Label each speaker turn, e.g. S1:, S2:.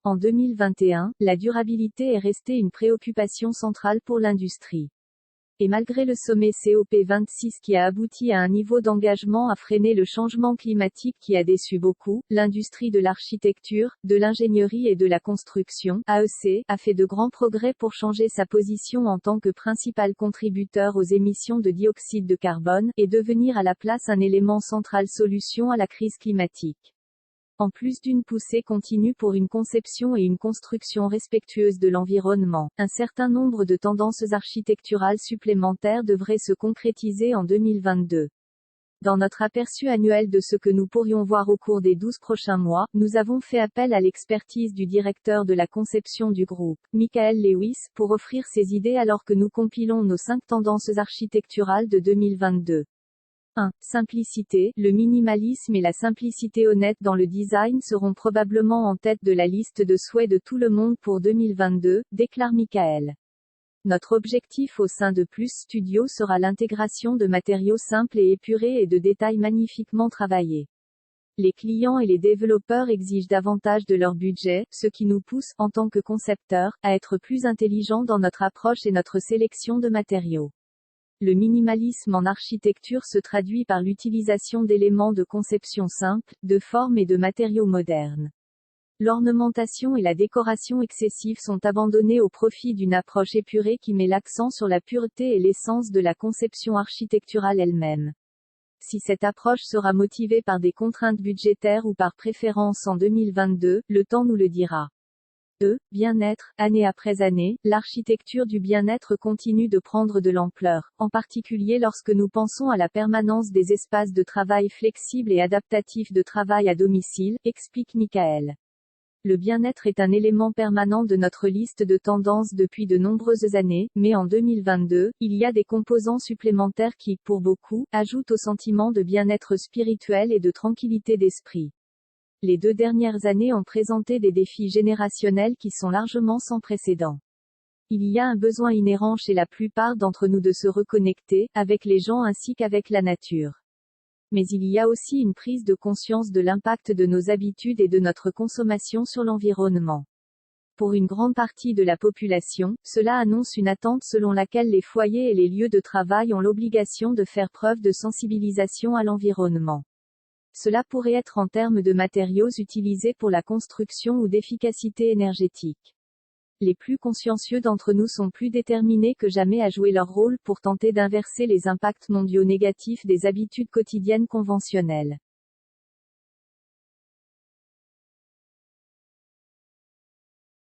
S1: En 2021, la durabilité est restée une préoccupation centrale pour l'industrie. Et malgré le sommet COP26 qui a abouti à un niveau d'engagement à freiner le changement climatique qui a déçu beaucoup, l'industrie de l'architecture, de l'ingénierie et de la construction, AEC, a fait de grands progrès pour changer sa position en tant que principal contributeur aux émissions de dioxyde de carbone, et devenir à la place un élément central solution à la crise climatique. En plus d'une poussée continue pour une conception et une construction respectueuses de l'environnement, un certain nombre de tendances architecturales supplémentaires devraient se concrétiser en 2022. Dans notre aperçu annuel de ce que nous pourrions voir au cours des 12 prochains mois, nous avons fait appel à l'expertise du directeur de la conception du groupe, Michael Lewis, pour offrir ses idées alors que nous compilons nos 5 tendances architecturales de 2022. 1. Simplicité. Le minimalisme et la simplicité honnête dans le design seront probablement en tête de la liste de souhaits de tout le monde pour 2022, déclare Michael. Notre objectif au sein de Plus Studio sera l'intégration de matériaux simples et épurés et de détails magnifiquement travaillés. Les clients et les développeurs exigent davantage de leur budget, ce qui nous pousse, en tant que concepteurs, à être plus intelligents dans notre approche et notre sélection de matériaux. Le minimalisme en architecture se traduit par l'utilisation d'éléments de conception simples, de formes et de matériaux modernes. L'ornementation et la décoration excessive sont abandonnées au profit d'une approche épurée qui met l'accent sur la pureté et l'essence de la conception architecturale elle-même. Si cette approche sera motivée par des contraintes budgétaires ou par préférence en 2022, le temps nous le dira. Bien-être. Année après année, l'architecture du bien-être continue de prendre de l'ampleur, en particulier lorsque nous pensons à la permanence des espaces de travail flexibles et adaptatifs de travail à domicile, explique Michael. Le bien-être est un élément permanent de notre liste de tendances depuis de nombreuses années, mais en 2022, il y a des composants supplémentaires qui, pour beaucoup, ajoutent au sentiment de bien-être spirituel et de tranquillité d'esprit. Les 2 dernières années ont présenté des défis générationnels qui sont largement sans précédent. Il y a un besoin inhérent chez la plupart d'entre nous de se reconnecter, avec les gens ainsi qu'avec la nature. Mais il y a aussi une prise de conscience de l'impact de nos habitudes et de notre consommation sur l'environnement. Pour une grande partie de la population, cela annonce une attente selon laquelle les foyers et les lieux de travail ont l'obligation de faire preuve de sensibilisation à l'environnement. Cela pourrait être en termes de matériaux utilisés pour la construction ou d'efficacité énergétique. Les plus consciencieux d'entre nous sont plus déterminés que jamais à jouer leur rôle pour tenter d'inverser les impacts mondiaux négatifs des habitudes quotidiennes conventionnelles.